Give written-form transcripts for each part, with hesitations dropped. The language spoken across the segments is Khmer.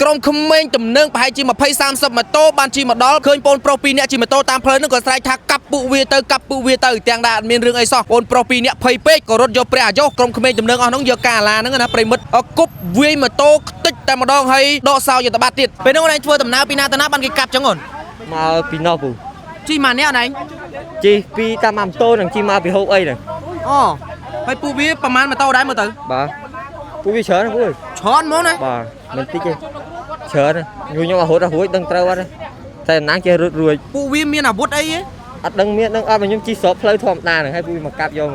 ក្រុមក្មេងទំនើងប្រហែលជា20-30ម៉ូតូបានជិះមកដល់ឃើញបងប្រុស2នាក់ជិះម៉ូតូតាមផ្លូវហ្នឹងក៏ស្រែកថាកាប់ពួកវាទៅទាំងដែលអត់មានរឿងអីសោះបងប្រុស2នាក់ភ័យពេកក៏រត់យកព្រះអាយុក្រុមក្មេងទំនើងអស់ហ្នឹងយកកាឡាហ្នឹងណាប្រិមិត្តគប់វាយម៉ូតូខ្ទេចតែម្ដងហើយដកសោយកទៅបាត់ទៀតពេលហ្នឹងឯងធ្វើដំណើរពីណាទៅណាបានគេកាប់ចឹងអូនមកពីនោះពូជិះម៉ាននេះអត់ឯងជិះពីតាមម៉ូតូនឹងជិះមកពីហូបអីហ្នឹងអូហើយពួកវាប្រហែលម៉ូតូដែរមើលទៅបាទពួកវាច្រើនពូច្រើនហ្មងណាបាទមិនតិចទេច្រើនខ្ញុំអត់រត់រួចដឹងត្រូវអត់តែណាងចេះរត់រួចពួកវាមានអាវុធអីទេអត់ដឹងមានដឹងអត់ខ្ញុំជិះស្របផ្លូវធម្មតាហ្នឹងហើយពួកវាមកកាប់យក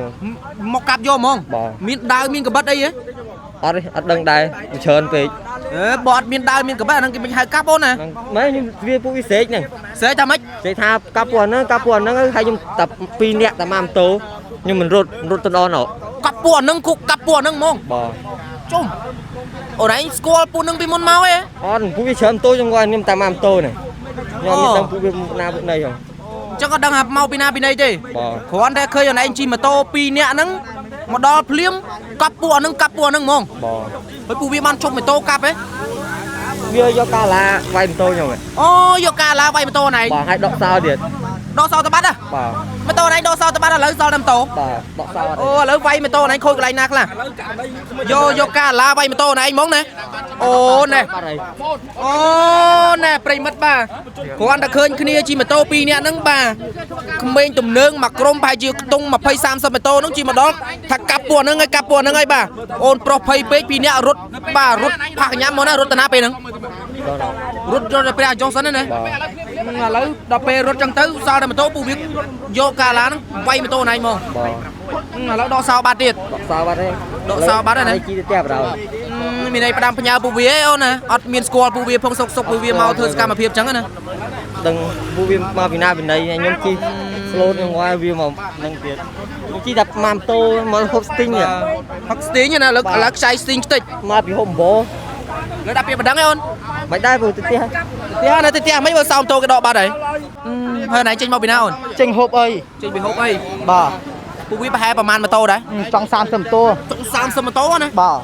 មកកាប់យកហ្មងមានដាវមានកបិតអីទេអត់ទេអត់ដឹងដែរច្រើនពេកបើអត់មានដាវមានកបិតហ្នឹងគេមិនហៅកាប់អូនណាម៉ែខ្ញុំវាពួកវាស្រែកហ្នឹងស្រែកថាម៉េចស្រែកថាកាប់ពួកហ្នឹងហើយខ្ញុំតែ2នាក់តែមកម៉ូតូខ្ញុំមិនរត់ទៅដល់កាប់ពួកហ្នឹងគូកាប់ពួកហ្នឹងហ្មងបាទជុំអូនឯងស្គាល់ពួកហ្នឹងពីមុនមកទេអត់ពួកវាច្រើនម៉ូតូខ្ញុំតែមកម៉ូតូហ្នឹងខ្ញុំមិនដឹងពួកវាណាពួកណីហ៎ចឹងអត់ដឹងថាមកពីណាពីណីទេគ្រាន់តែឃើញអូនឯងជិះម៉ូតូ2នាក់ហ្នឹងមកដល់ភ្លាមកាប់ពួកហ្នឹងហ្មងហើយពួកវាបានជប់ម៉ូតូកាប់ហ៎វាយកកាឡាវាយម៉ូតូខ្ញុំអូយកកាឡាវាយម៉ូតូណៃបាទឲ្យដកសោទៀតដកសោទៅបាត់ហ៎បាទម៉ូតូណៃដកសោទៅបាត់ឥឡូវសល់តែម៉ូតូបាទដកសោអូឥឡូវវាយម៉ូតូណៃខូចកន្លែងណាខ្លះយកកាឡាវាយម៉ូតូណៃហ្មងណាអូណែអូណែប្រិមិត្តបាទគ្រាន់តែឃើញគ្នាជិះម៉ូតូ2នាក់ហ្នឹងបាទក្មេងទំនើងមកក្រុមប្រហែលជាខ្ទង់20-30ម៉ូតូហ្នឹងជិះមកដល់ថាកាប់ពួកហ្នឹងហើយបាទអូនប្រុសភ័យពេក2នាក់រត់ផាកញ៉ាំមកណារត់ទៅណាពេលហ្នឹងរត់យកព្រះអាយុសិនណាឥឡូវដល់ពេលរត់ចឹងទៅសល់តែម៉ូតូពួកវាយកកាឡាហ្នឹងវាយម៉ូតូណៃហ្មងឥឡូវដកសោបាត់ទៀតដកសោបាត់ហើយណាជីទៅផ្ទះបដៅមានន័យផ្ដាំផ្ញើពួកវាឯអូនណាអត់មានស្គាល់ពួកវាផងសុកពួកវាមកធ្វើសកម្មភាពចឹងណាដឹងពួកវាមកពីណាពីណីខ្ញុំជិះស្លូតខ្ញុំវាយវាមកនឹងទៀតខ្ញុំជិះតែម៉ូតូមកហូបស្ទីងណាឥឡូវខ្ចៃស្ទីងខ្ទេចមកពីហូបអំបោលើដាក់ពីបដងឯអូនមិនដែរពូទៅផ្ទះនៅទៅផ្ទះមិនបើសោមតោគេដកបាត់ហើយហើយណៃចេញមកពីណាអូនចេញហូបអីចេញពីហូបអីបាទពួកវាប្រហែលប្រហែលម៉ូតូដែរចង់30ម៉ូតូម៉ូតូណាបាទ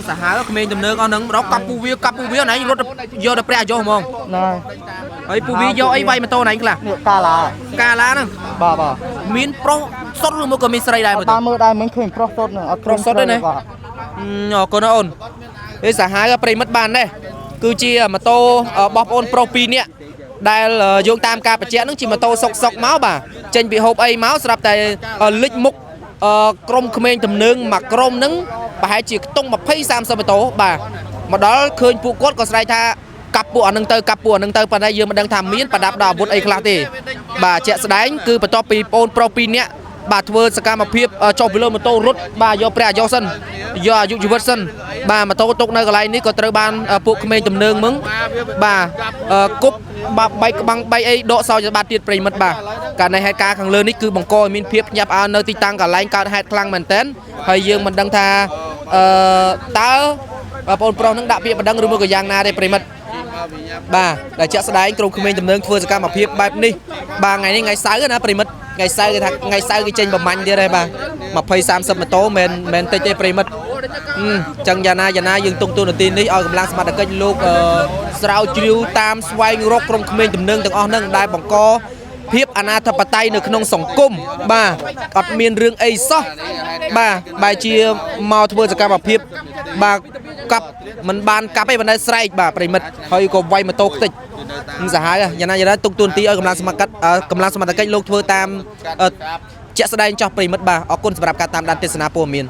សាហាវក្មេងទំនើងអស់ហ្នឹងរកកាប់ពួកវាណៃរត់យកទៅព្រះអាយុហ្មងណាហើយពួកវាយកអីវាយម៉ូតូណៃខ្លះកាឡាហ្នឹងបាទមានប្រុសសុតឬមកក៏មានស្រីដែរមើលទៅមើលដែរមិនឃើញប្រុសសុតហ្នឹងអត់ប្រុសសុតទេណាអរគុណអូនឯសាហាវប្រិមិត្តបានដែរគឺជាម៉ូតូរបស់ប្អូនប្រុស2នាក់ដែលយោងតាមការបញ្ជាក់ហ្នឹងជាម៉ូតូសុកមកបាទចេញពីហូបអីមកស្រាប់តែលិចមុខក្រុមក្មេងទំនើងមកក្រុមហ្នឹងប្រហែលជាខ្ទង់20-30ម៉ូតូបាទមកដល់ឃើញពួកគាត់ក៏ស្រែកថាកាប់ពួកអានឹងទៅប៉ុន្តែយើងមិនដឹងថាមានប្រដាប់ដល់អាវុធអីខ្លះទេបាទជាក់ស្ដែងគឺបន្ទាប់ពីប្អូនប្រុស2នាក់បាទធ្វើសកម្មភាពចុះពីលើម៉ូតូរត់បាទយកព្រះអាយុសិនយកអាយុជីវិតសិនបាទម៉ូតូទុកនៅកន្លែងនេះក៏ត្រូវបានពួកក្មេងទំនើងមឹងបាទគប់បាទបែកក្បាំងបែកអីដកសោចបាត់ទៀតប្រិមិត្តបាទការនៃហេតុការណ៍ខាងលើនេះគឺបង្កឲ្យមានភាពញាប់អើនៅទីតាំងកន្លែងកើតហេតុខ្លាំងមែនទែនហើយយើងមិនដឹងថាតើបងប្រុសនឹងដាក់ពាក្យបណ្ដឹងឬមួយក៏យ៉ាងណាទេប្រិមិត្តបាទដែលជាក់ស្ដែងក្រុមក្មេងទំនើងធ្វើសកម្មភាពបែបនេះបាទថ្ងៃនេះថ្ងៃសៅរ៍ណាប្រិមិត្តថ្ងៃសៅរ៍គេថាថ្ងៃសៅរ៍គេចេញប្រមាញ់ទៀតហើយបាទ20-30ម៉ូតូមិនតិចទេប្រិមិត្តចឹងយ៉ាងណាយើងទុកទូនាទីនេះឲ្យកម្លាំងសមត្ថកិច្ចលោកស្រាវជ្រាវតាមស្វែងរកក្រុមក្មេងទំនើងទាំងអស់ហ្នឹងដែលបង្កភាពអនាធិបតេយ្យនៅក្នុងសង្គមបាទអត់មានរឿងអីសោះបាទបែរជាមកធ្វើសកម្មភាពបាទកាប់មិនបានកាប់ទេប៉ុន្តែស្រែកបាទប្រិមិត្តហើយក៏វាយម៉ូតូខ្ទេចសាហាវយ៉ាងណាទុកទូនាទីឲ្យកម្លាំងសមត្ថកិច្ចលោកធ្វើតាមជាក់ស្ដែងចោះប្រិមិត្តបាទអរគុណសម្រាប់ការតាមដានទេសនាព័ត៌មាន